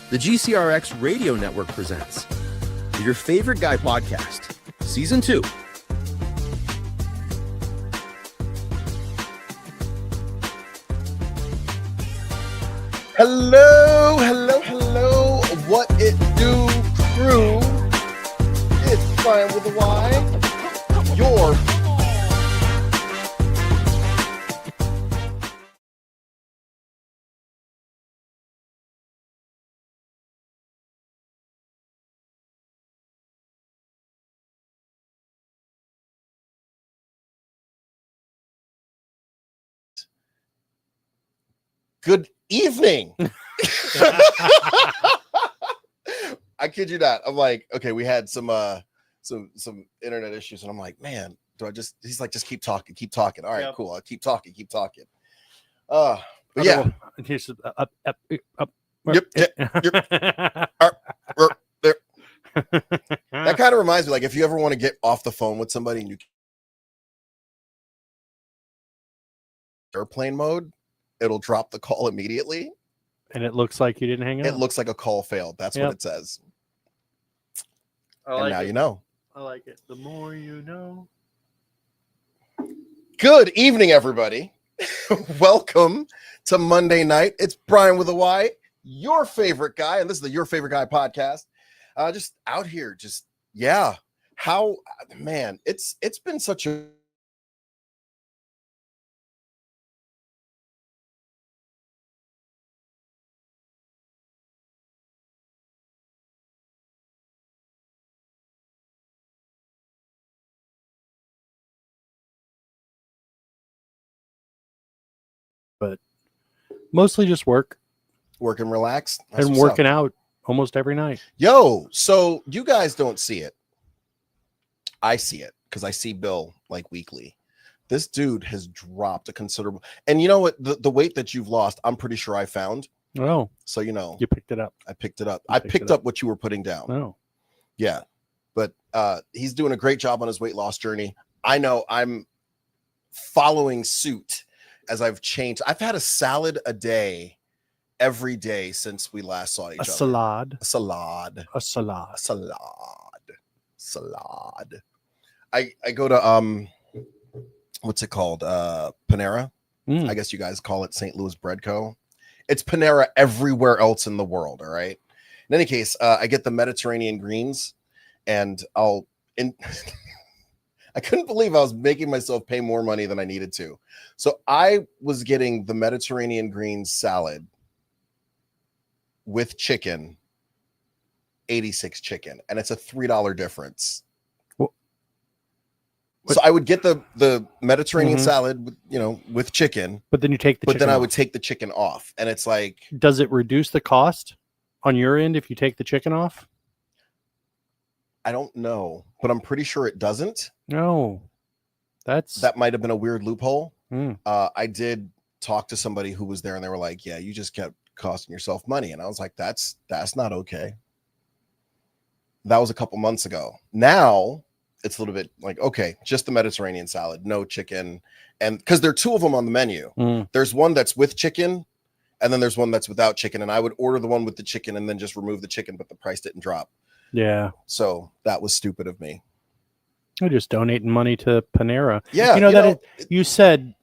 The GCRX Radio Network presents Your Favorite Guy Podcast, Season 2. Hello. What it do, crew? It's Brian with a Y. Your good evening. I kid you not. I'm like, okay, we had some internet issues, and I'm like, man, he's like, just keep talking. All right, Cool. I'll keep talking. But yeah. Yep. That kind of reminds me, like, if you ever want to get off the phone with somebody and you airplane mode, it'll drop the call immediately. And it looks like you didn't hang up. It looks like a call failed. That's what it says. And now you know. I like it. The more you know. Good evening, everybody. Welcome to Monday night. It's Brian with a Y, your favorite guy, and this is the Your Favorite Guy podcast. Just out here, how, man, it's been such a but mostly just work and relax. and working out almost every night. Yo, so you guys don't see it. I see it because I see Bill like weekly. This dude has dropped a considerable, and you know what? The weight that you've lost, I'm pretty sure I found. Oh, so you know, you picked it up. I picked it up. I picked up what you were putting down. Oh, yeah, but he's doing a great job on his weight loss journey. I know I'm following suit as I've changed. I've had a salad a day every day since we last saw each other. Salad. I go to what's it called? Panera. I guess you guys call it St. Louis Bread Co. It's Panera everywhere else in the world. All right. In any case, I get the Mediterranean greens, and I couldn't believe I was making myself pay more money than I needed to. So I was getting the Mediterranean greens salad with chicken, 86 chicken, and it's a $3 difference. So I would get the Mediterranean salad, with chicken, but then you take the chicken then I off. would take the chicken off, and it's like, does it reduce the cost on your end if you take the chicken off? I don't know, but I'm pretty sure it doesn't. No, that might have been a weird loophole. I did talk to somebody who was there, and they were like, yeah, you just kept costing yourself money. And I was like, that's not okay. That was a couple months ago. Now it's a little bit like, okay, just the Mediterranean salad, no chicken. And because there are two of them on the menu. There's one that's with chicken, and then there's one that's without chicken. And I would order the one with the chicken and then just remove the chicken, but the price didn't drop. Yeah. So that was stupid of me. I'm just donating money to Panera. Yeah. You said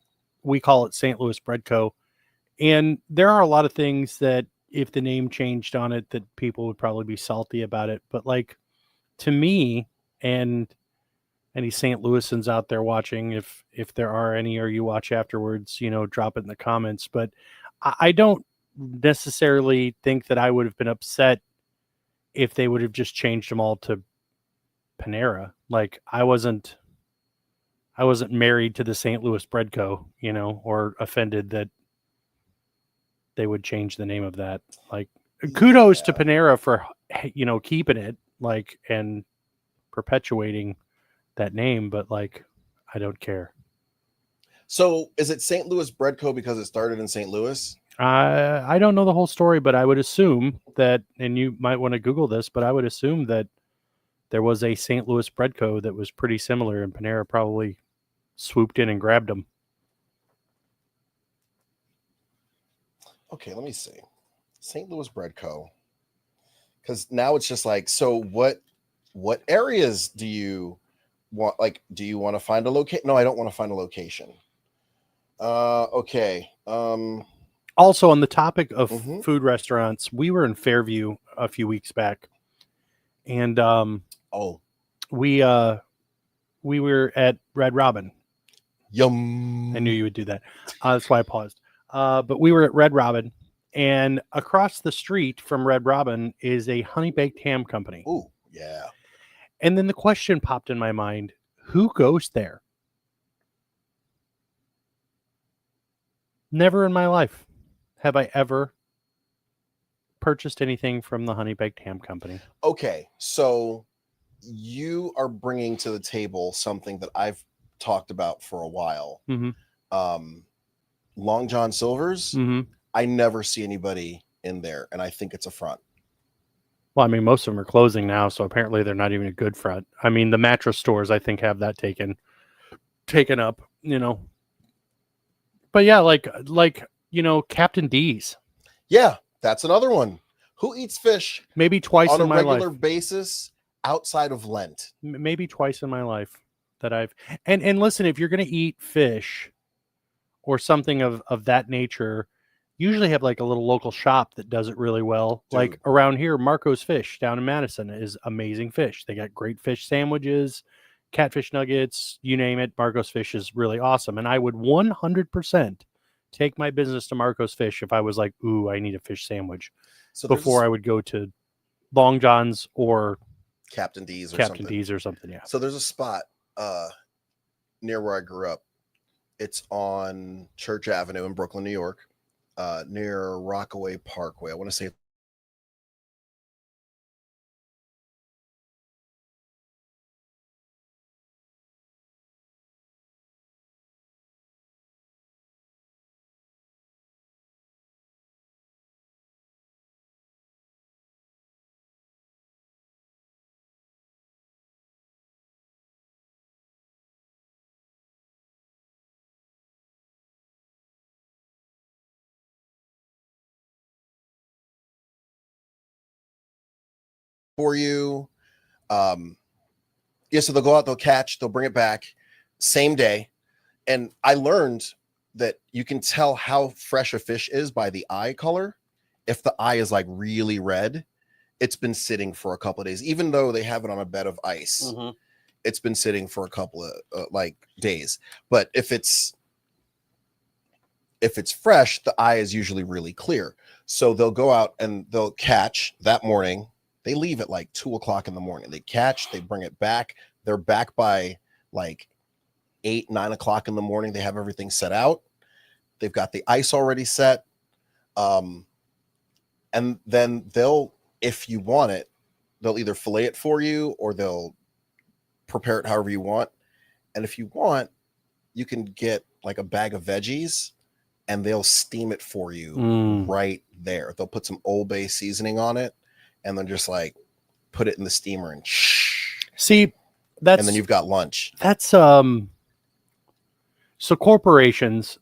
we call it St. Louis Bread Co. And there are a lot of things that if the name changed on it, that people would probably be salty about it. But like, to me, and any St. Louisans out there watching, if there are any, or you watch afterwards, drop it in the comments. But I don't necessarily think that I would have been upset if they would have just changed them all to Panera. Like, I wasn't married to the St. Louis Bread Co., or offended that they would change the name of that. Like, kudos to Panera for, keeping it, like, and perpetuating that name, but like, I don't care. So is it St. Louis Bread Co. because it started in St. Louis? I don't know the whole story, but I would assume that, and you might want to Google this, but I would assume that there was a St. Louis Bread Co. that was pretty similar, and Panera probably swooped in and grabbed them. Okay, let me see. St. Louis Bread Co. Because now it's just like, so what areas do you want? Like, do you want to find a location? No, I don't want to find a location. Okay. Also, on the topic of Mhm. food restaurants, we were in Fairview a few weeks back, and Oh, we were at Red Robin. yum. I knew you would do that. That's why I paused. But we were at Red Robin, and across the street from Red Robin is a honey baked ham company. Oh, yeah. And then the question popped in my mind: who goes there? Never in my life have I ever purchased anything from the honey baked ham company. Okay, so you are bringing to the table something that I've talked about for a while. Mm-hmm. Long John Silver's. Mm-hmm. I never see anybody in there, and I think it's a front. Well, I mean, most of them are closing now, so apparently they're not even a good front. I mean, the mattress stores, I think, have that taken up, you know. But yeah, like Captain D's. Yeah, that's another one. Who eats fish Maybe twice on in a my regular life. basis outside of Lent? Maybe twice in my life that I've and listen, if you're going to eat fish or something of that nature, usually have like a little local shop that does it really well. Dude. Like around here, Marco's Fish down in Madison is amazing fish. They got great fish sandwiches, catfish nuggets, you name it. Marco's Fish is really awesome. And I would 100% take my business to Marco's Fish if I was like, ooh, I need a fish sandwich So before I would go to Long John's or Captain D's or Captain something. D's or something. Yeah. So there's a spot near where I grew up. It's on Church Avenue in Brooklyn, New York, near Rockaway Parkway. I want to say for you. Yeah, so they'll go out, they'll catch, they'll bring it back same day. And I learned that you can tell how fresh a fish is by the eye color. If the eye is like really red, it's been sitting for a couple of days, even though they have it on a bed of ice. Mm-hmm. It's been sitting for a couple of like days. But if it's fresh, the eye is usually really clear. So they'll go out and they'll catch that morning. They leave at like 2:00 in the morning. They catch, they bring it back. They're back by like 8, 9 o'clock in the morning. They have everything set out. They've got the ice already set. And then they'll, if you want it, they'll either fillet it for you or they'll prepare it however you want. And if you want, you can get like a bag of veggies and they'll steam it for you right there. They'll put some Old Bay seasoning on it and then just like put it in the steamer and see, that's, and then you've got lunch. That's so corporations,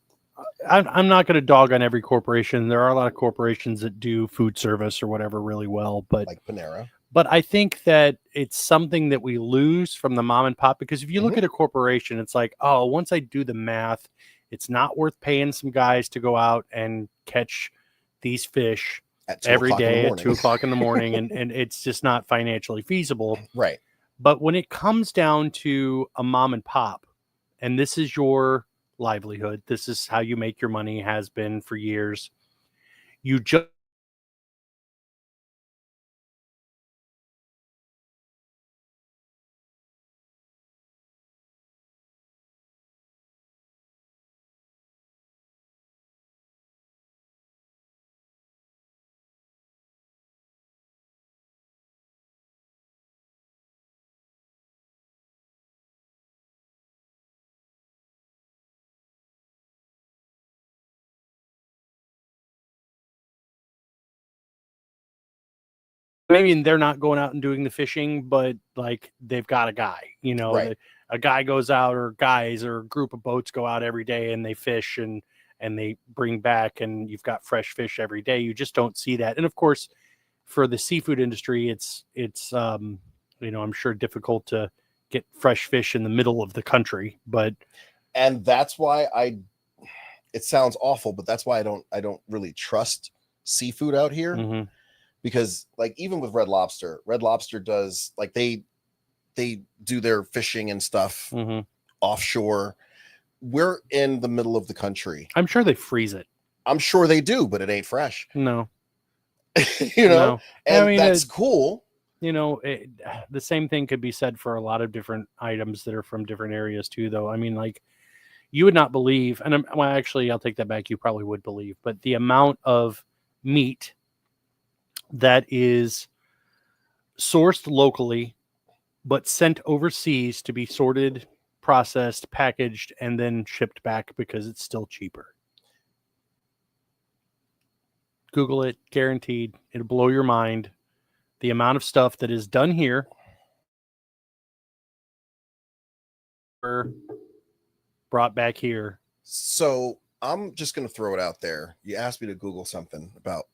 I'm not going to dog on every corporation. There are a lot of corporations that do food service or whatever really well, but like Panera. But I think that it's something that we lose from the mom and pop, because if you look at a corporation, it's like, oh, once I do the math, it's not worth paying some guys to go out and catch these fish every day at 2:00 in the morning. And it's just not financially feasible. Right. But when it comes down to a mom and pop, and this is your livelihood, this is how you make your money, has been for years, you just maybe they're not going out and doing the fishing, but like they've got a guy, Right. A guy goes out, or guys or a group of boats go out every day and they fish and they bring back, and you've got fresh fish every day. You just don't see that. And of course, for the seafood industry, it's I'm sure difficult to get fresh fish in the middle of the country, but that's why it sounds awful, but that's why I don't really trust seafood out here. mm-hmm. Because like even with Red Lobster does like they do their fishing and stuff Mm-hmm. offshore. We're in the middle of the country. I'm sure they freeze it. I'm sure they do, but it ain't fresh. No. No. And I mean, that's cool. The same thing could be said for a lot of different items that are from different areas too, though. I mean, like, you would not believe, and actually, I'll take that back. You probably would believe, but the amount of meat that is sourced locally, but sent overseas to be sorted, processed, packaged, and then shipped back because it's still cheaper. Google it, guaranteed. It'll blow your mind. The amount of stuff that is done here brought back here. So I'm just going to throw it out there. You asked me to Google something about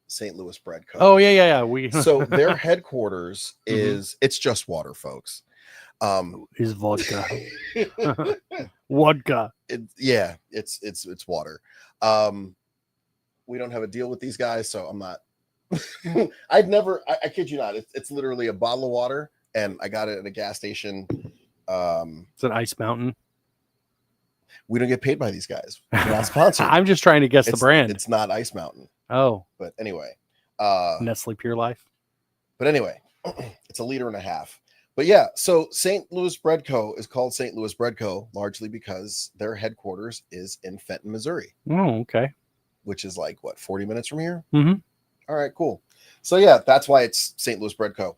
St. Louis Bread Co. Oh, yeah. So their headquarters is, it's just water, folks. Is vodka. Vodka. It's water. We don't have a deal with these guys, so I'm not. I kid you not. It's literally a bottle of water, and I got it at a gas station. It's an Ice Mountain. We don't get paid by these guys. We're not sponsored. I'm just trying to guess the brand. It's not Ice Mountain. Oh, but anyway, Nestle Pure Life. But anyway, it's 1.5 liters. But yeah, so St. Louis Bread Co. is called St. Louis Bread Co. largely because their headquarters is in Fenton, Missouri. Oh, okay. Which is like, what, 40 minutes from here? Mm-hmm. All right, cool. So yeah, that's why it's St. Louis Bread Co.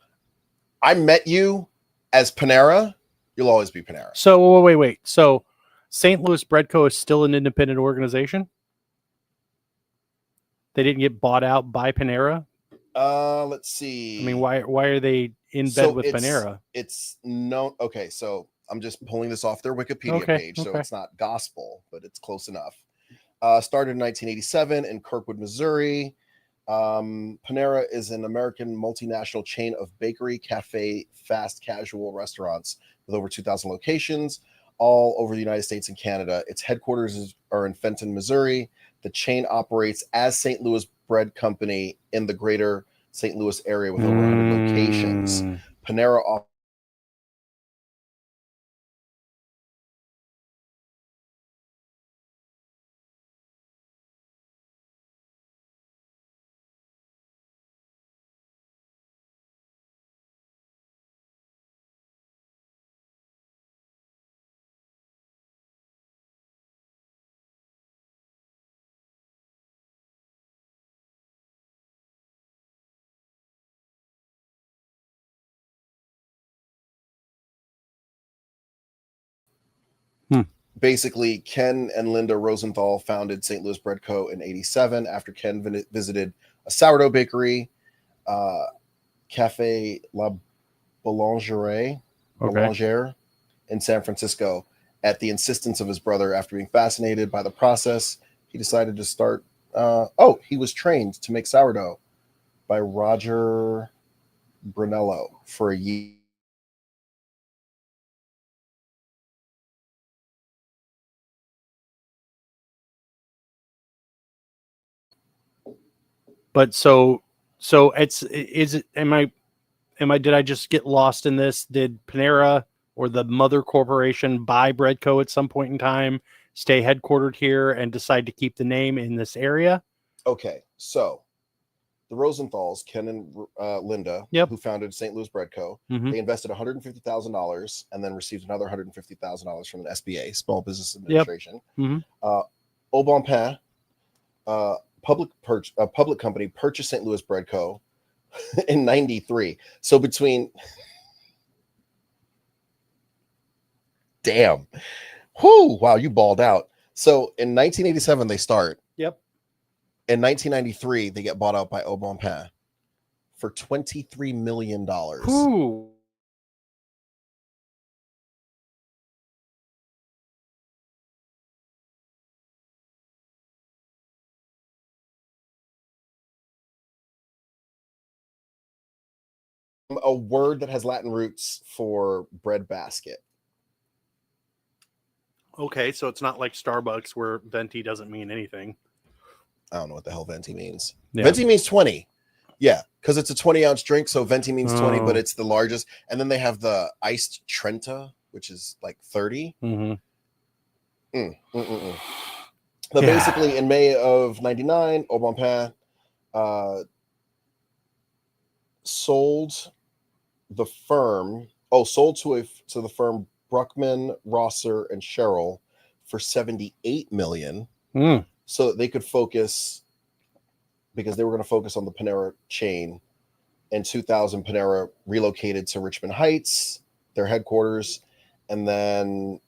I met you as Panera. You'll always be Panera. So wait. So St. Louis Bread Co. is still an independent organization? They didn't get bought out by Panera? Let's see. I mean, why are they in bed with Panera? It's no. Okay, so I'm just pulling this off their Wikipedia page, so it's not gospel, but it's close enough. Started in 1987 in Kirkwood, Missouri. Panera is an American multinational chain of bakery, cafe, fast casual restaurants with over 2,000 locations all over the United States and Canada. Its headquarters are in Fenton, Missouri. The chain operates as St. Louis Bread Company in the greater St. Louis area with over 100 locations. Panera offers basically, Ken and Linda Rosenthal founded St. Louis Bread Co. in 1987 after Ken visited a sourdough bakery, Cafe La Boulangere in San Francisco. At the insistence of his brother, after being fascinated by the process, he decided to start. He was trained to make sourdough by Roger Brunello for a year. But did I just get lost in this? Did Panera or the mother corporation buy Breadco at some point in time, stay headquartered here, and decide to keep the name in this area? Okay, so the Rosenthals, Ken and Linda, who founded St. Louis Bread Co., they invested $150,000 and then received another $150,000 from an SBA, Small Business Administration. Au Bon Pain, public company, purchased St. Louis Bread Co. in 93. So between damn. Whoo, wow, you balled out. So in 1987 they start. Yep. In 1993 they get bought out by Au Bon Pain for $23 million. Ooh. A word that has Latin roots for bread basket. Okay, so it's not like Starbucks where venti doesn't mean anything. I don't know what the hell venti means. Yeah. Venti means 20. Yeah, because it's a 20-ounce drink, so venti means 20, but Oh. it's the largest. And then they have the iced Trenta, which is like 30. Mm-hmm. But Yeah. basically, in May of 99, Au Bon Pain sold the firm. Sold to the firm Bruckman, Rosser, and Sherrill for $78 million, so that they could focus, because they were going to focus on the Panera chain. In 2000, Panera relocated to Richmond Heights, their headquarters, and then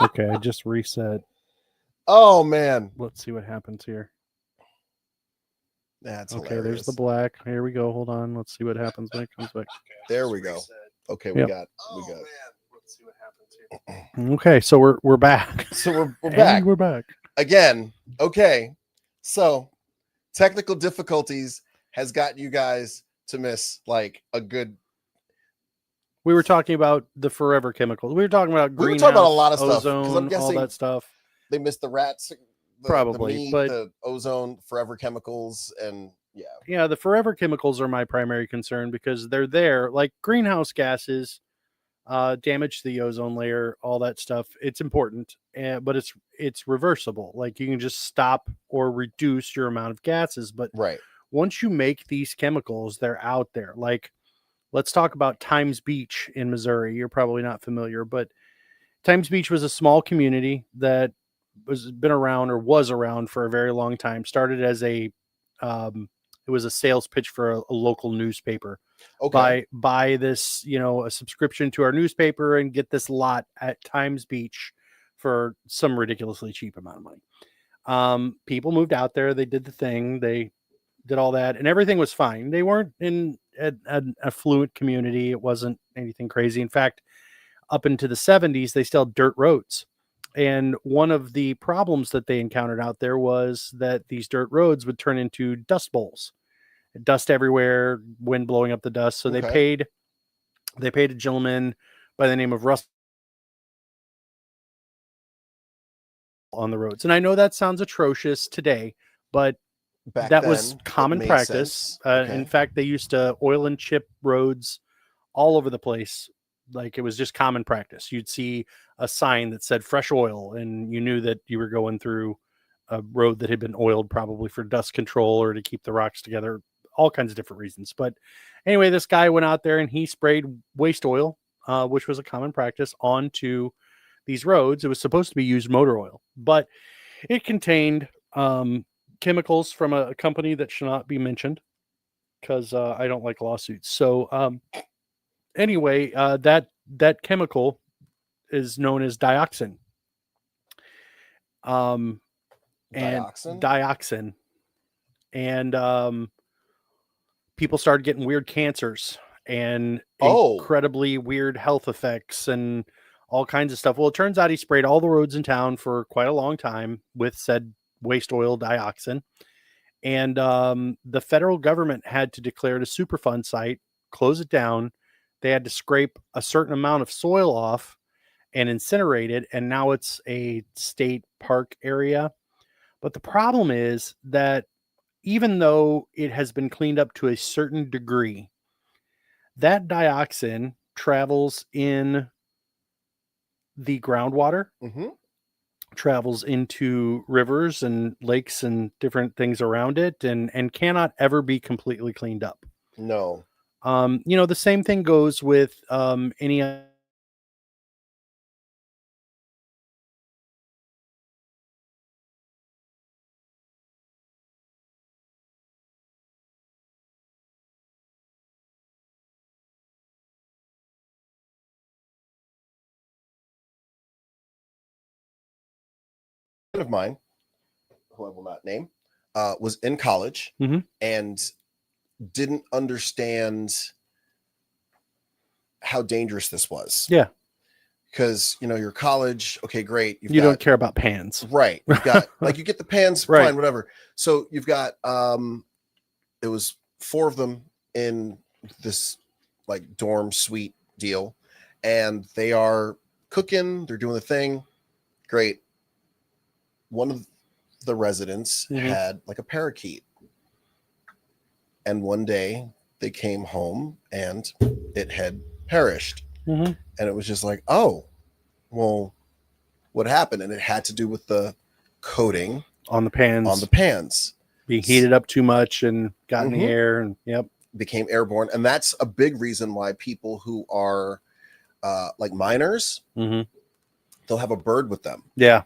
Okay, I just reset. Oh man, Let's see what happens here. that's Okay, hilarious. there's the black. Here we go. Hold on. Let's see what happens when it comes back. There we go. Okay, we Yep. got. Let's see what happens here. Okay, so we're back. So we're And back we're back. again. Okay, so technical difficulties has gotten you guys to miss like a good. We were talking about the forever chemicals. We were talking about We were greenhouse, talking about a lot of stuff, 'cause I'm ozone, all guessing that stuff. They missed the rats, Probably, the meat, but the ozone, forever chemicals, and yeah, the forever chemicals are my primary concern because they're there. Like greenhouse gases, damage the ozone layer, all that stuff. It's important, but it's reversible. Like you can just stop or reduce your amount of gases. But right. once you make these chemicals, they're out there. Like let's talk about Times Beach in Missouri. You're probably not familiar, but Times Beach was a small community that was around for a very long time. Started as it was a sales pitch for a local newspaper. Okay. Buy this, a subscription to our newspaper and get this lot at Times Beach for some ridiculously cheap amount of money. People moved out there. They did the thing. They did all that, and everything was fine. They weren't in an affluent community. It wasn't anything crazy. In fact, up into the 70s, they still had dirt roads. And one of the problems that they encountered out there was that these dirt roads would turn into dust bowls, dust everywhere, wind blowing up the dust. So they paid a gentleman by the name of Russell on the roads. And I know that sounds atrocious today, but Back that then, was common it made practice. sense. Okay. In fact, they used to oil and chip roads all over the place. Like it was just common practice. You'd see a sign that said fresh oil, and you knew that you were going through a road that had been oiled, probably for dust control or to keep the rocks together, all kinds of different reasons. But anyway, this guy went out there and he sprayed waste oil, which was a common practice, onto these roads. It was supposed to be used motor oil, but it contained chemicals from a company that should not be mentioned because I don't like lawsuits. So anyway, that chemical is known as dioxin. And dioxin. And people started getting weird cancers and incredibly weird health effects and all kinds of stuff. Well, it turns out he sprayed all the roads in town for quite a long time with said waste oil dioxin. And the federal government had to declare it a Superfund site, close it down. They had to scrape a certain amount of soil off and incinerate it. And now it's a state park area. But the problem is that even though it has been cleaned up to a certain degree, that dioxin travels in the groundwater, travels into rivers and lakes and different things around it, and cannot ever be completely cleaned up. No. The same thing goes with any of mine, who I will not name, was in college and didn't understand how dangerous this was. Yeah. Because, your college, okay, great. You don't care about pans. Right. You've got, like, you get the pans, Right. fine, whatever. So you've got, it was 4 of them in this, like, dorm suite deal. And they are cooking. They're doing the thing. Great. One of the residents had, like, a parakeet. And one day they came home and it had perished. And it was just like, oh, well, what happened? And it had to do with the coating on the pans being heated up too much and got in the air and became airborne. And that's a big reason why people who are like miners, they'll have a bird with them. Yeah.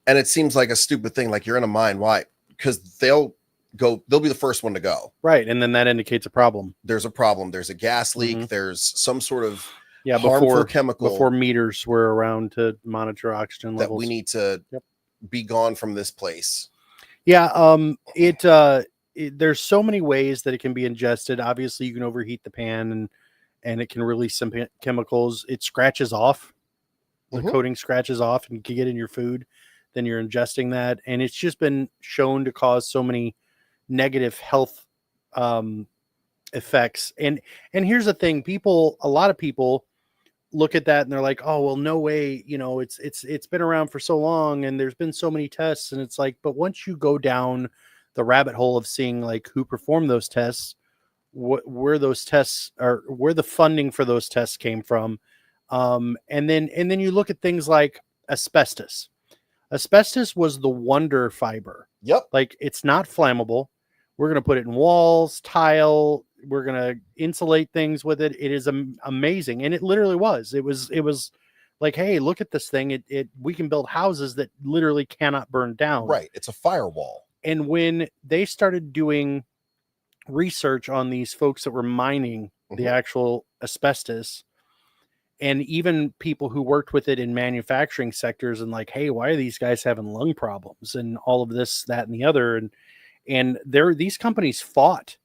And it seems like a stupid thing. Like, you're in a mine. Why? Because they'll be the first one to go. Right. And then that indicates a problem. There's a problem. There's a gas leak. There's some sort of Yeah, harmful chemical before meters were around to monitor oxygen that levels. we need to be gone from this place. Yeah, there's so many ways that it can be ingested. Obviously, you can overheat the pan and it can release some chemicals. It scratches off. The coating scratches off and can get in your food. Then you're ingesting that, and it's just been shown to cause so many negative health effects. And here's the thing: a lot of people look at that and they're like, oh, well, no way, it's been around for so long and there's been so many tests. And it's like, but once you go down the rabbit hole of seeing like who performed those tests, where those tests are, where the funding for those tests came from. And then you look at things like asbestos. Asbestos was the wonder fiber. Yep. Like, it's not flammable. We're going to put it in walls, tile. We're going to insulate things with it. It is amazing. And it literally was. It was like, hey, look at this thing. We can build houses that literally cannot burn down. Right. It's a firewall. And when they started doing research on these folks that were mining the actual asbestos, and even people who worked with it in manufacturing sectors, and like, hey, why are these guys having lung problems and all of this, that, and the other? And these companies fought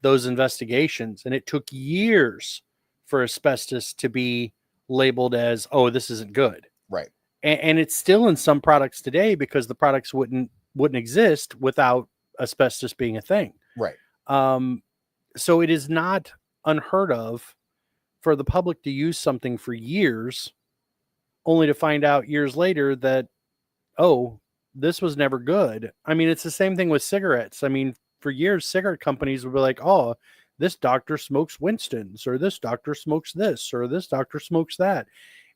those investigations, and it took years for asbestos to be labeled as, oh, this isn't good. Right. And it's still in some products today because the products wouldn't exist without asbestos being a thing. Right. So it is not unheard of for the public to use something for years, only to find out years later that, oh, this was never good. I mean, it's the same thing with cigarettes. I mean, for years, cigarette companies would be like, oh, this doctor smokes Winston's, or this doctor smokes this, or this doctor smokes that.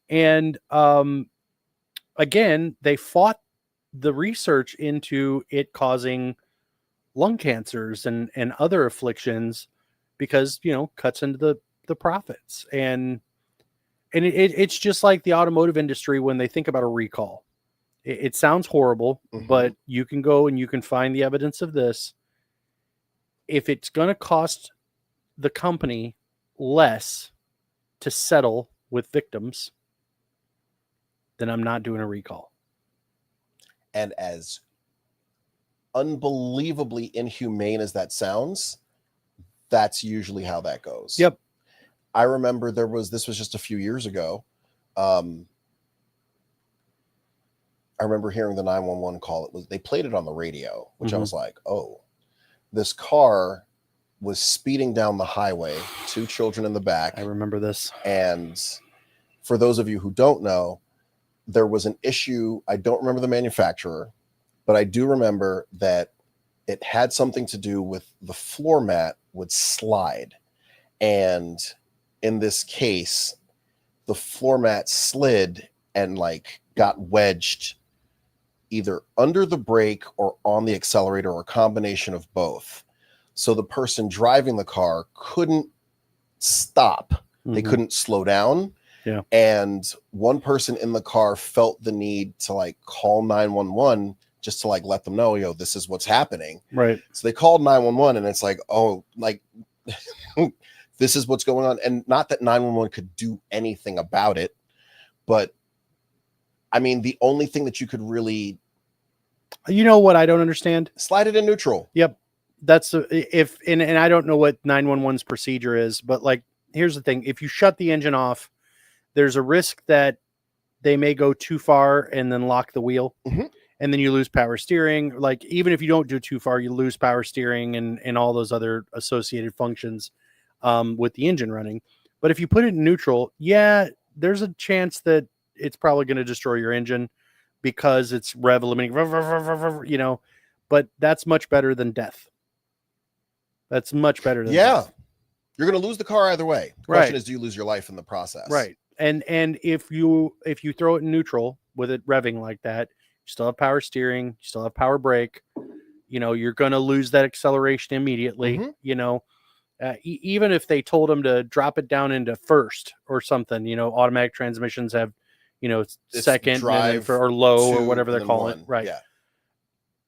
And again, they fought the research into it causing lung cancers and other afflictions because, cuts into the profits. And it's just like the automotive industry when they think about a recall. It sounds horrible, but you can go and you can find the evidence of this. If it's going to cost the company less to settle with victims, then I'm not doing a recall. And as unbelievably inhumane as that sounds, that's usually how that goes. Yep. I remember this was just a few years ago. I remember hearing the 911 call. They played it on the radio, which I was like, oh, this car was speeding down the highway, 2 children in the back. I remember this. And for those of you who don't know, there was an issue. I don't remember the manufacturer, but I do remember that it had something to do with the floor mat would slide. And in this case, the floor mat slid and like got wedged either under the brake or on the accelerator, or a combination of both. So the person driving the car couldn't stop. They couldn't slow down. Yeah. And one person in the car felt the need to like call 911 just to like let them know, this is what's happening. Right. So they called 911 and it's like, oh, like this is what's going on. And not that 911 could do anything about it, but I mean, the only thing that you could really, what I don't understand? slide it in neutral. Yep. That's and I don't know what 911's procedure is, but like, here's the thing. If you shut the engine off, there's a risk that they may go too far and then lock the wheel. And then you lose power steering. Like, even if you don't do too far, you lose power steering and all those other associated functions with the engine running. But if you put it in neutral, there's a chance that it's probably going to destroy your engine because it's rev limiting, but that's much better than death. That's much better than death. You're going to lose the car either way. The question is, do you lose your life in the process? Right. And if you throw it in neutral with it revving like that, you still have power steering, you still have power brake, you're going to lose that acceleration immediately. Even if they told them to drop it down into first or something, automatic transmissions have, second drive or low or whatever they're calling it. Right. Yeah.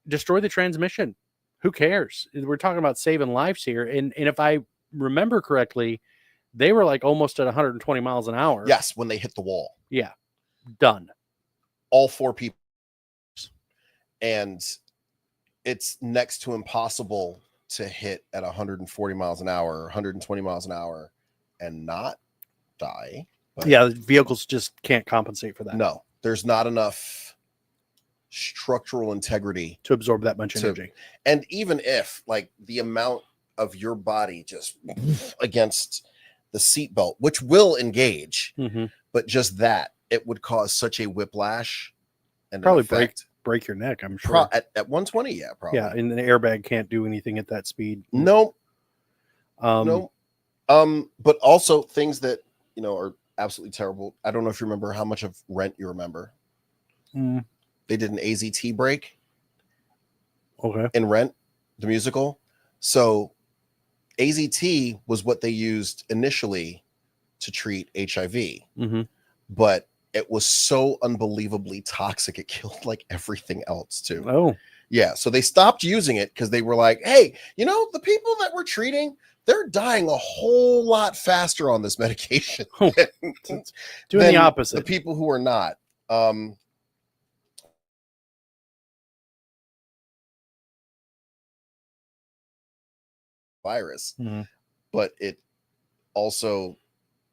Destroy the transmission. Who cares? We're talking about saving lives here. And if I remember correctly, They were like almost at 120 miles an hour. Yes, when they hit the wall. Yeah. Done. All 4 people. And it's next to impossible to hit at 140 miles an hour, or 120 miles an hour and not die. But yeah, the vehicles just can't compensate for that. No, there's not enough structural integrity to absorb that much energy. And even if like the amount of your body just against the seatbelt, which will engage, but just that, it would cause such a whiplash and probably break your neck, I'm sure. At 120, yeah, probably. Yeah, and the airbag can't do anything at that speed. No. But also things that, you know, are absolutely terrible. I don't know if you remember how much of Rent you remember. They did an AZT break. Okay. In Rent, the musical. So AZT was what they used initially to treat HIV. But it was so unbelievably toxic, it killed like everything else too. Oh. Yeah. So they stopped using it because they were like, hey, you know, the people that we're treating, they're dying a whole lot faster on this medication. Doing the opposite. The people who are not. Virus, but it also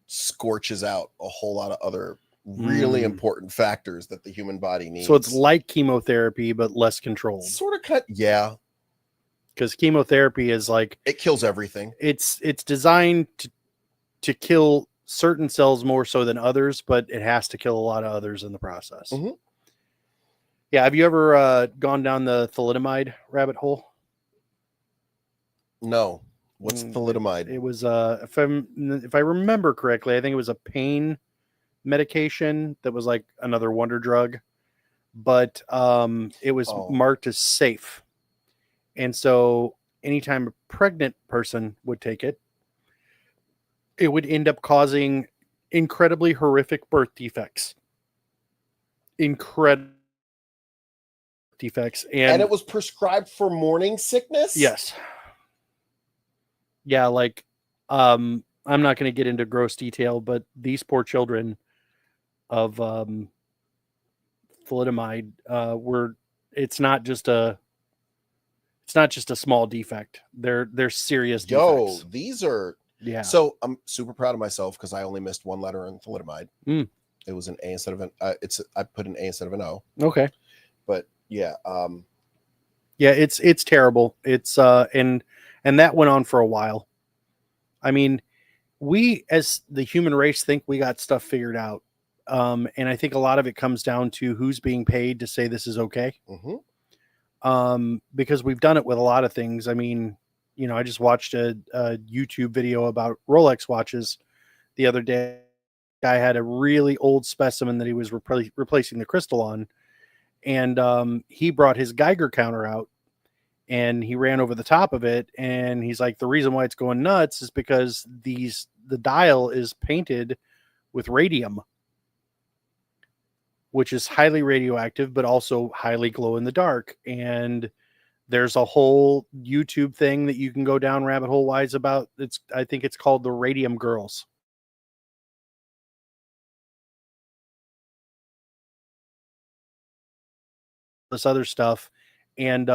scorches out a whole lot of other really important factors that the human body needs. So it's like chemotherapy, but less controlled. Sort of cut, yeah. Because chemotherapy is like it kills everything. It's designed to kill certain cells more so than others, but it has to kill a lot of others in the process. Yeah. Have you ever gone down the thalidomide rabbit hole? No. What's thalidomide? It was if I remember correctly, I think it was a pain medication that was like another wonder drug, but it was marked as safe. And so anytime a pregnant person would take it, it would end up causing incredibly horrific birth defects. Incredible defects. And it was prescribed for morning sickness? Yes. Yeah, like I'm not going to get into gross detail, but these poor children of thalidomide were it's not just a small defect. They're serious defects. These are So I'm super proud of myself because I only missed one letter in thalidomide. It was an A instead of an I put an A instead of an O. Okay. But yeah, yeah, it's terrible. It's and that went on for a while. I mean, we as the human race think we got stuff figured out. And I think a lot of it comes down to who's being paid to say this is okay. Because we've done it with a lot of things. I mean, you know, I just watched a YouTube video about Rolex watches the other day. Guy had a really old specimen that he was replacing the crystal on. And he brought his Geiger counter out and he ran over the top of it. And he's like, the reason why it's going nuts is because the dial is painted with radium, which is highly radioactive, but also highly glow in the dark. And there's a whole YouTube thing that you can go down rabbit hole wise about. I think it's called the Radium Girls. This other stuff. And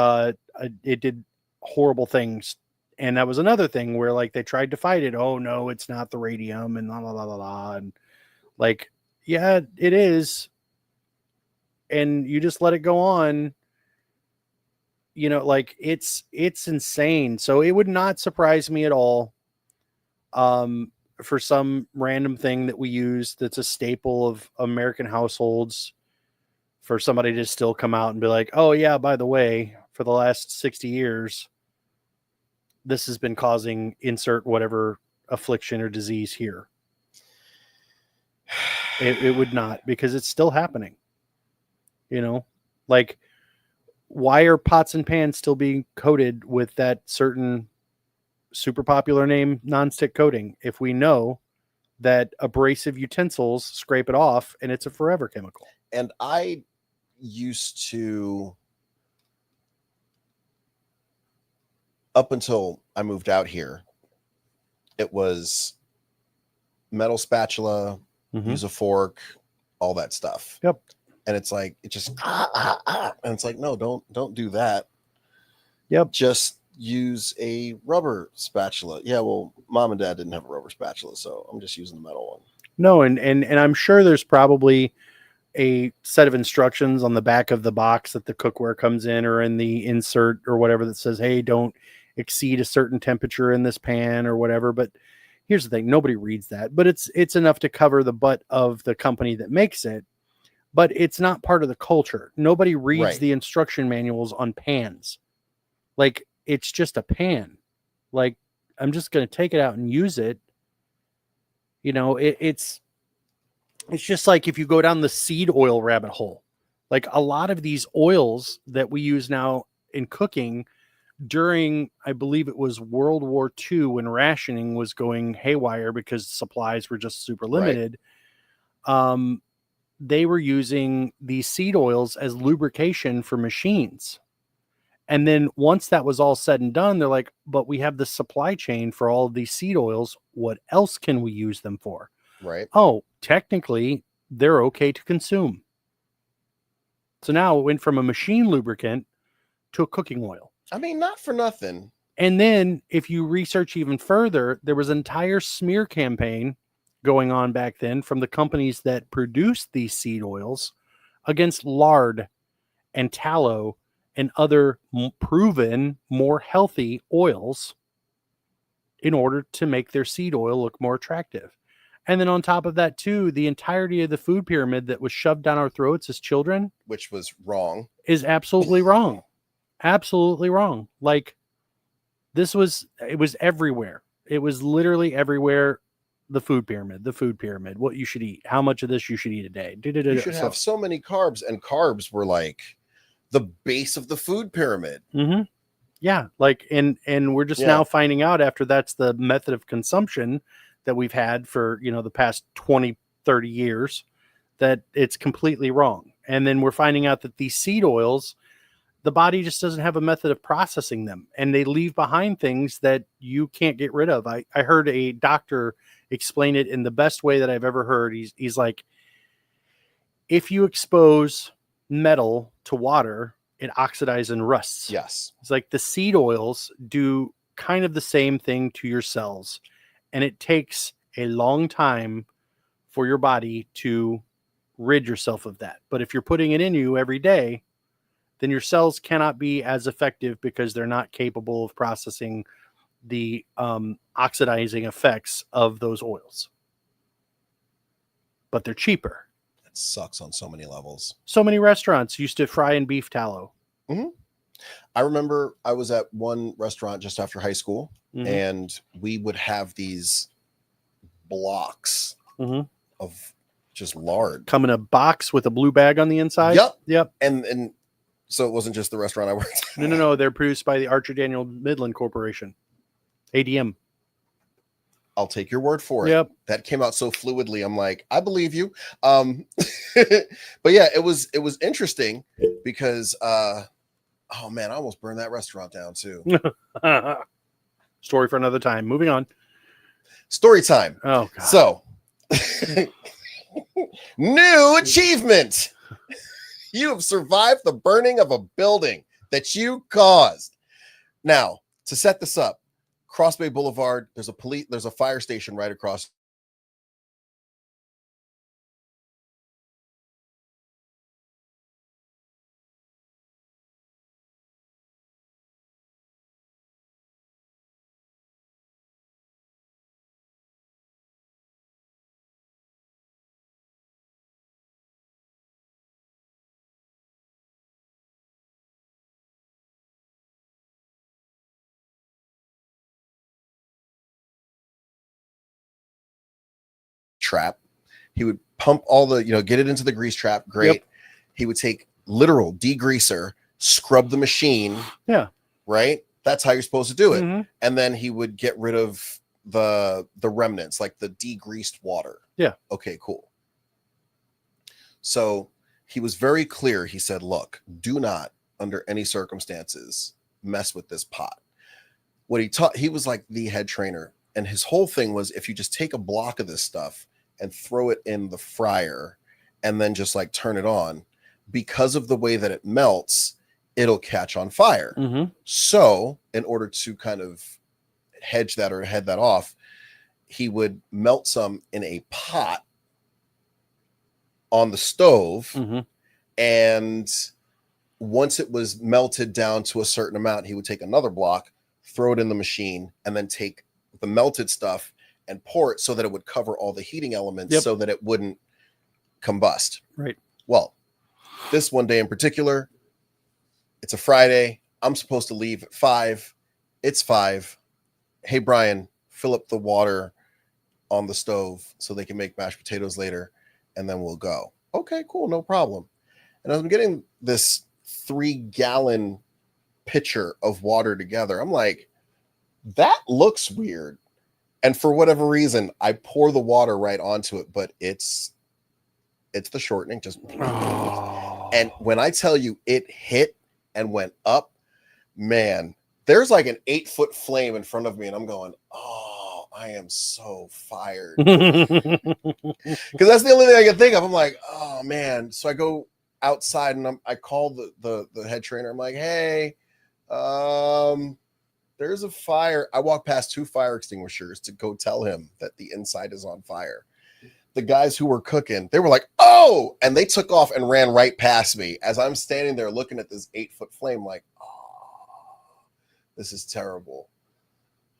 it did horrible things. And that was another thing where like they tried to fight it. Oh no, it's not the radium and la la la la la. And like, yeah, it is. And you just let it go on. You know, like it's insane. So it would not surprise me at all. For some random thing that we use that's a staple of American households, for somebody to still come out and be like, oh yeah, by the way, for the last 60 years, this has been causing insert whatever affliction or disease here. It would not, because it's still happening. You know, like, why are pots and pans still being coated with that certain super popular name nonstick coating if we know that abrasive utensils scrape it off and it's a forever chemical? And I used to, up until I moved out here, it was metal spatula, use a fork, all that stuff. Yep. And it's like, it just, and it's like, no, don't do that. Yep. Just use a rubber spatula. Yeah, well, mom and dad didn't have a rubber spatula, so I'm just using the metal one. No, and I'm sure there's probably a set of instructions on the back of the box that the cookware comes in, or in the insert or whatever, that says, hey, don't exceed a certain temperature in this pan or whatever. But here's the thing, nobody reads that, but it's enough to cover the butt of the company that makes it, but it's not part of the culture. Nobody reads the instruction manuals on pans. Like, it's just a pan. Like, I'm just going to take it out and use it. You know, it's just like if you go down the seed oil rabbit hole. Like, a lot of these oils that we use now in cooking, during, I believe it was World War II, when rationing was going haywire because supplies were just super limited, they were using these seed oils as lubrication for machines. And then once that was all said and done, they're like, but we have the supply chain for all of these seed oils. What else can we use them for? Right. Oh, technically, they're okay to consume. So now it went from a machine lubricant to a cooking oil. I mean, not for nothing. And then if you research even further, there was an entire smear campaign going on back then from the companies that produced these seed oils against lard and tallow and other proven more healthy oils in order to make their seed oil look more attractive. And then on top of that too, the entirety of the food pyramid that was shoved down our throats as children, which was wrong, is absolutely wrong. Absolutely wrong. Like, it was everywhere. It was literally everywhere. The food pyramid, what you should eat, how much of this you should eat a day. You should have so many carbs, and carbs were like the base of the food pyramid. Yeah. Like, and we're just now finding out, after that's the method of consumption that we've had for, the past 20, 30 years, that it's completely wrong. And then we're finding out that these seed oils, the body just doesn't have a method of processing them, and they leave behind things that you can't get rid of. I heard a doctor explain it in the best way that I've ever heard. He's like, if you expose metal to water, it oxidizes and rusts. Yes. It's like the seed oils do kind of the same thing to your cells, and it takes a long time for your body to rid yourself of that. But if you're putting it in you every day, then your cells cannot be as effective because they're not capable of processing the oxidizing effects of those oils. But they're cheaper. It sucks on so many levels. So many restaurants used to fry in beef tallow. I remember I was at one restaurant just after high school, and we would have these blocks of just lard. Come in a box with a blue bag on the inside? Yep. And so it wasn't just the restaurant I worked at. No. They're produced by the Archer Daniel Midland Corporation. ADM. I'll take your word for it. Yep. That came out so fluidly. I'm like, I believe you. But yeah, it was interesting because oh man, I almost burned that restaurant down too. Story for another time. Moving on. Story time. Oh God. So new achievement. You have survived the burning of a building that you caused. Now, to set this up, Cross Bay Boulevard, there's a fire station right across. Trap. He would pump all the, get it into the grease trap. Great. Yep. He would take literal degreaser, scrub the machine. Yeah. Right. That's how you're supposed to do it. And then he would get rid of the remnants, like the degreased water. Yeah. Okay, cool. So he was very clear. He said, look, do not under any circumstances mess with this pot. What he taught, he was like the head trainer And his whole thing was, if you just take a block of this stuff and throw it in the fryer and then just like turn it on, because of the way that it melts, it'll catch on fire. Mm-hmm. So in order to kind of hedge that or head that off, he would melt some in a pot on the stove. Mm-hmm. And once it was melted down to a certain amount, he would take another block, throw it in the machine, and then take the melted stuff and pour it so that it would cover all the heating elements so that it wouldn't combust. Right. Well, this one day in particular, it's a Friday. I'm supposed to leave at 5. It's 5. Hey, Brian, fill up the water on the stove so they can make mashed potatoes later, and then we'll go. Okay, cool. No problem. And as I'm getting this 3-gallon pitcher of water together, I'm like, that looks weird. And for whatever reason, I pour the water right onto it, but it's the shortening. Just and when I tell you it hit and went up, man, there's like an 8-foot flame in front of me, and I'm going, oh, I am so fired. Because that's the only thing I can think of. I'm like, oh man. So I go outside and I call the head trainer. I'm like, hey, there's a fire. I walk past 2 fire extinguishers to go tell him that the inside is on fire. The guys who were cooking, they were like, oh, and they took off and ran right past me as I'm standing there looking at this 8-foot flame like, oh, this is terrible.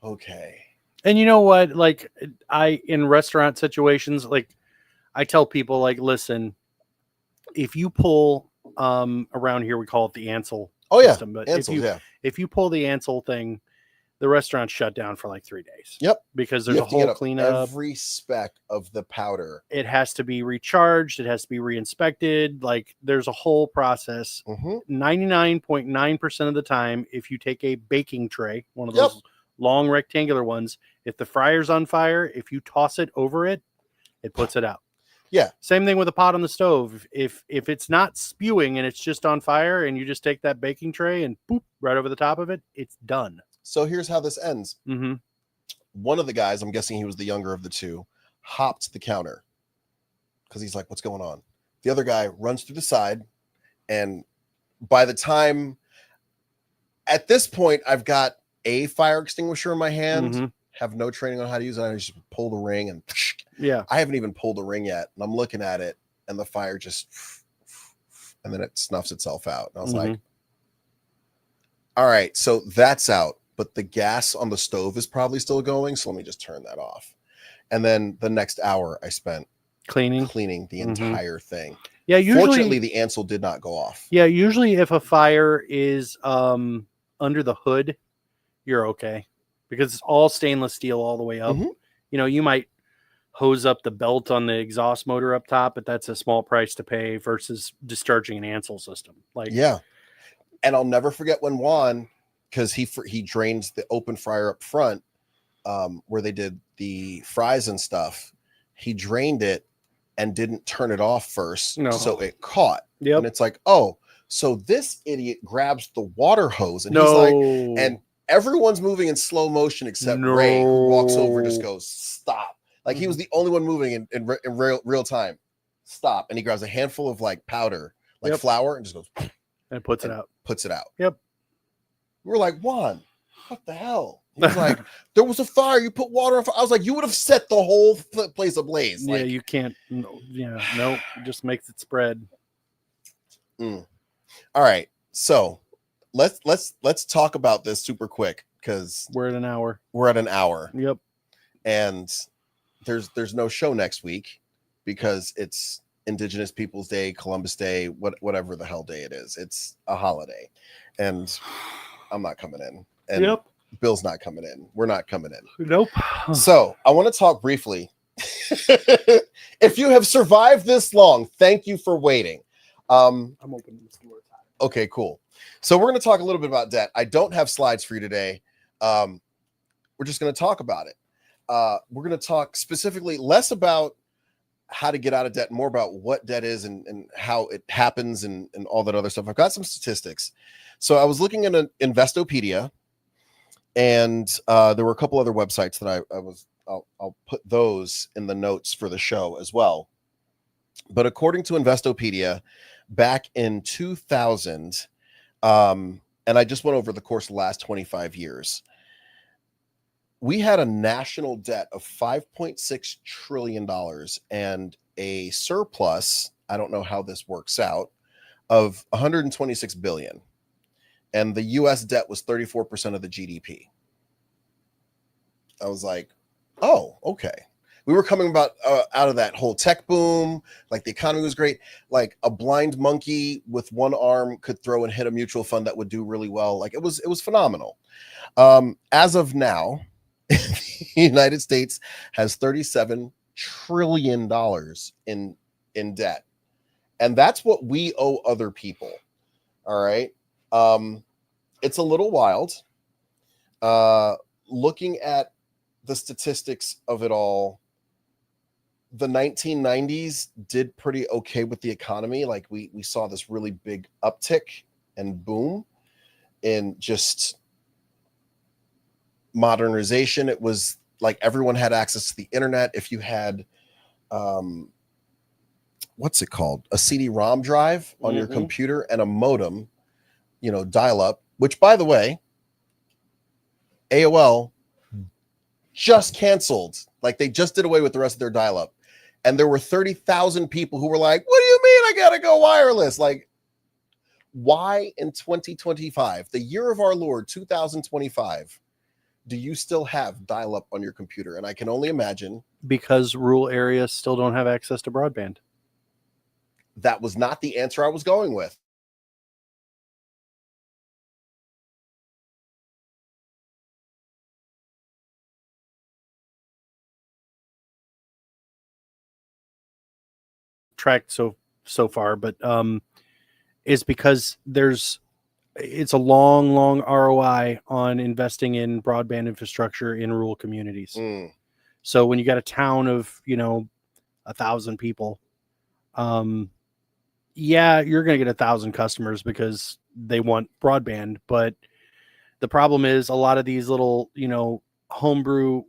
Okay. And you know what? Like in restaurant situations, like I tell people, like, listen, if you pull around here, we call it the Ansel system, but if you pull the Ansel thing, the restaurant's shut down for like 3 days. Yep. Because there's a whole cleanup. Every speck of the powder. It has to be recharged. It has to be re-inspected. Like there's a whole process. 99.9% of the time, if you take a baking tray, one of those long rectangular ones, if the fryer's on fire, if you toss it over it, it puts it out. Yeah. Same thing with a pot on the stove. If it's not spewing and it's just on fire and you just take that baking tray and boop right over the top of it, it's done. So here's how this ends. Mm-hmm. One of the guys, I'm guessing he was the younger of the 2, hopped the counter because he's like, what's going on? The other guy runs through the side. And by the time, at this point, I've got a fire extinguisher in my hand, have no training on how to use it. I just pull the ring and I haven't even pulled the ring yet. And I'm looking at it and the fire just, and then it snuffs itself out. And I was like, all right, so that's out. But the gas on the stove is probably still going. So let me just turn that off. And then the next hour I spent cleaning the entire thing. Yeah. Fortunately, the Ansel did not go off. Yeah. Usually if a fire is under the hood, you're okay. Because it's all stainless steel all the way up. You know, you might hose up the belt on the exhaust motor up top, but that's a small price to pay versus discharging an Ansel system. Like, yeah. And I'll never forget when Juan, because he drains the open fryer up front, where they did the fries and stuff. He drained it and didn't turn it off first, so it caught. And it's like, oh, so this idiot grabs the water hose and he's like, and everyone's moving in slow motion except Ray, who walks over and just goes, stop. Like he was the only one moving in real time. Stop. And he grabs a handful of like powder, like flour, and just goes and puts it out. Puts it out. Yep. We're like, Juan, what the hell? He's like, there was a fire. You put water on fire. I was like, you would have set the whole place ablaze. Yeah, like, you can't. No, it just makes it spread. All right, so let's talk about this super quick because we're at an hour. Yep. And there's no show next week because it's Indigenous Peoples Day, Columbus Day, whatever the hell day it is. It's a holiday, and I'm not coming in. And Bill's not coming in. We're not coming in. Nope. So I want to talk briefly. If you have survived this long, thank you for waiting. I'm opening this door. Okay, cool. So we're going to talk a little bit about debt. I don't have slides for you today. We're just going to talk about it. We're going to talk specifically less about how to get out of debt, more about what debt is and how it happens and all that other stuff. I've got some statistics. So I was looking at an Investopedia, And there were a couple other websites that I'll put those in the notes for the show as well. But according to Investopedia, back in 2000, and I just went over the course of the last 25 years, we had a national debt of $5.6 trillion and a surplus, I don't know how this works out, of 126 billion. And the US debt was 34% of the GDP. I was like, oh, okay. We were coming out of that whole tech boom. Like the economy was great. Like a blind monkey with one arm could throw and hit a mutual fund that would do really well. Like it was phenomenal. As of now, the United States has $37 trillion in debt. And that's what we owe other people. All right. It's a little wild. Looking at the statistics of it all, the 1990s did pretty okay with the economy. Like we saw this really big uptick and boom in just modernization. It was like everyone had access to the internet. If you had what's it called, a CD-ROM drive on your computer and a modem, dial up, which by the way, AOL just canceled. Like they just did away with the rest of their dial up. And there were 30,000 people who were like, what do you mean I gotta go wireless? Like, why in 2025, the year of our Lord 2025, do you still have dial up on your computer? And I can only imagine, because rural areas still don't have access to broadband. That was not the answer I was going with. Tracked so far, but is because it's a long ROI on investing in broadband infrastructure in rural communities. So when you got a town of 1,000 people, yeah, you're going to get 1,000 customers because they want broadband. But the problem is a lot of these little homebrew,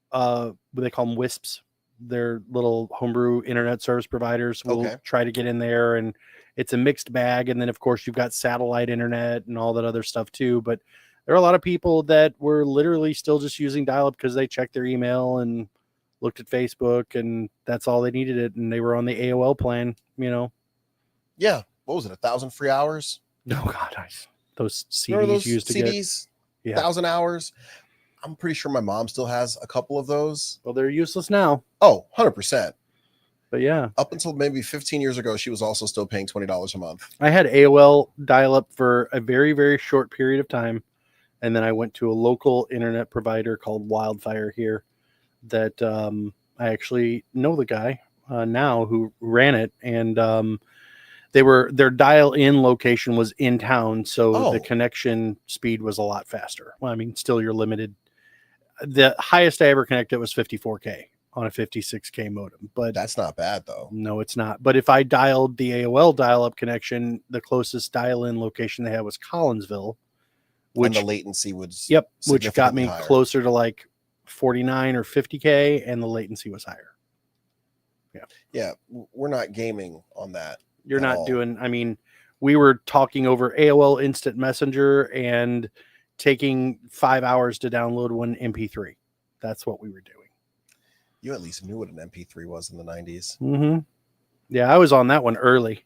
what they call them, WISPs, they're little homebrew internet service providers will try to get in there, and it's a mixed bag. And then of course you've got satellite internet and all that other stuff too. But there are a lot of people that were literally still just using dial-up because they checked their email and looked at Facebook, and that's all they needed it. And they were on the AOL plan, Yeah. What was it? 1,000 free hours? Oh God, those CDs used to CDs, get 1,000 hours. I'm pretty sure my mom still has a couple of those. Well, they're useless now. Oh, 100%. But yeah, up until maybe 15 years ago, she was also still paying $20 a month. I had AOL dial-up for a very, very short period of time. And then I went to a local internet provider called Wildfire here that I actually know the guy now who ran it. And their dial-in location was in town. So the connection speed was a lot faster. Well, I mean, still you're limited. The highest I ever connected was 54K on a 56K modem, but that's not bad though. No, it's not. But if I dialed the AOL dial-up connection, the closest dial-in location they had was Collinsville, and the latency was which got me higher. Closer to like 49 or 50K, and the latency was higher. Yeah, we're not gaming on that. You're not doing. I mean, we were talking over AOL Instant Messenger and taking 5 hours to download one MP3. That's what we were doing. You at least knew what an MP3 was in the 90s. Mm-hmm. Yeah, I was on that one early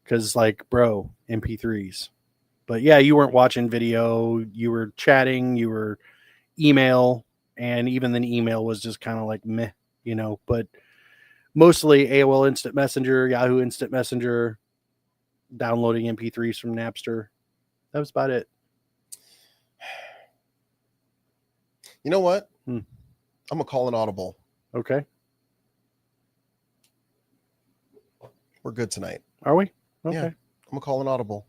because, MP3s. But yeah, you weren't watching video. You were chatting. You were email, and even then, email was just kind of like meh, But mostly AOL Instant Messenger, Yahoo Instant Messenger, downloading MP3s from Napster. That was about it. You know what? I'm going to call an audible. Okay. We're good tonight. Are we? Okay. Yeah, I'm going to call an audible.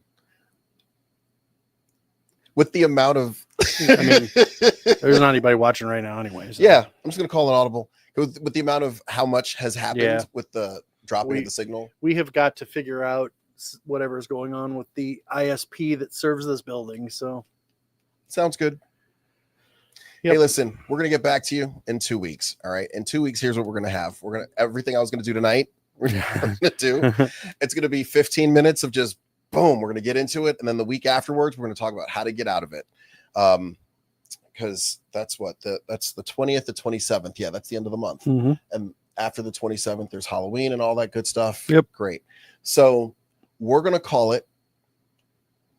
With the amount of... I mean, there's not anybody watching right now anyway. So. Yeah, I'm just going to call an audible. With the amount of how much has happened with the dropping of the signal. We have got to figure out whatever's going on with the ISP that serves this building. So sounds good. Yep. Hey, listen, we're going to get back to you in 2 weeks. All right. In 2 weeks, here's what we're going to have. Everything I was going to do tonight, we're going to do. It's going to be 15 minutes of just boom. We're going to get into it. And then the week afterwards, we're going to talk about how to get out of it. Because that's that's the 20th to 27th. Yeah, that's the end of the month. Mm-hmm. And after the 27th, there's Halloween and all that good stuff. Yep. Great. So we're going to call it.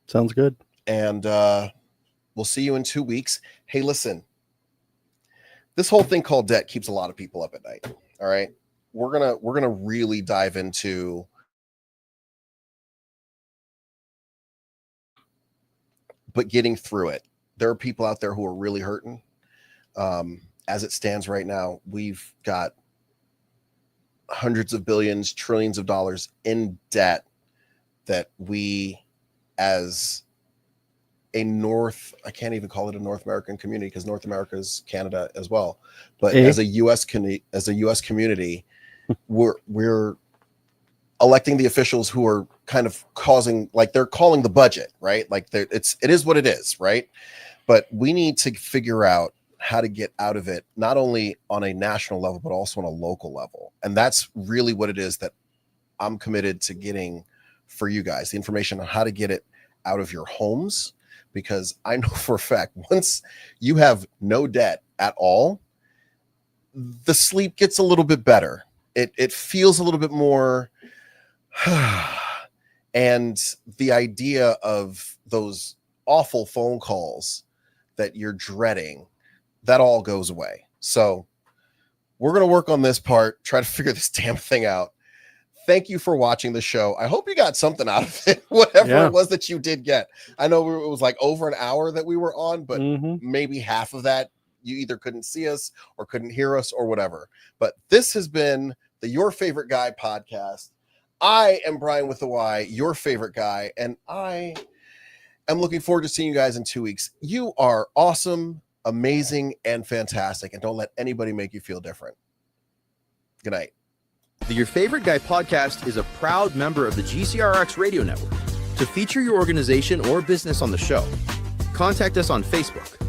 Sounds good. And we'll see you in 2 weeks. Hey, listen, this whole thing called debt keeps a lot of people up at night. All right. We're going to really dive into but getting through it. There are people out there who are really hurting. As it stands right now, we've got hundreds of billions, trillions of dollars in debt that we, as I can't even call it a North American community because North America is Canada as well. But as a U.S. community, we're electing the officials who are kind of causing, like they're calling the budget, right? Like it is what it is, right? But we need to figure out how to get out of it, not only on a national level, but also on a local level. And that's really what it is that I'm committed to getting for you guys, the information on how to get it out of your homes, because I know for a fact, once you have no debt at all, the sleep gets a little bit better. It feels a little bit more, and the idea of those awful phone calls that you're dreading, that all goes away. So we're going to work on this part, try to figure this damn thing out. Thank you for watching the show. I hope you got something out of it, whatever it was that you did get. I know it was like over an hour that we were on, but maybe half of that you either couldn't see us or couldn't hear us or whatever. But this has been the Your Favorite Guy podcast. I am Brian with the Y, your favorite guy, and I am looking forward to seeing you guys in 2 weeks. You are awesome, amazing, and fantastic, and don't let anybody make you feel different. Good night. The Your Favorite Guy podcast is a proud member of the GCRX Radio Network. To feature your organization or business on the show, contact us on Facebook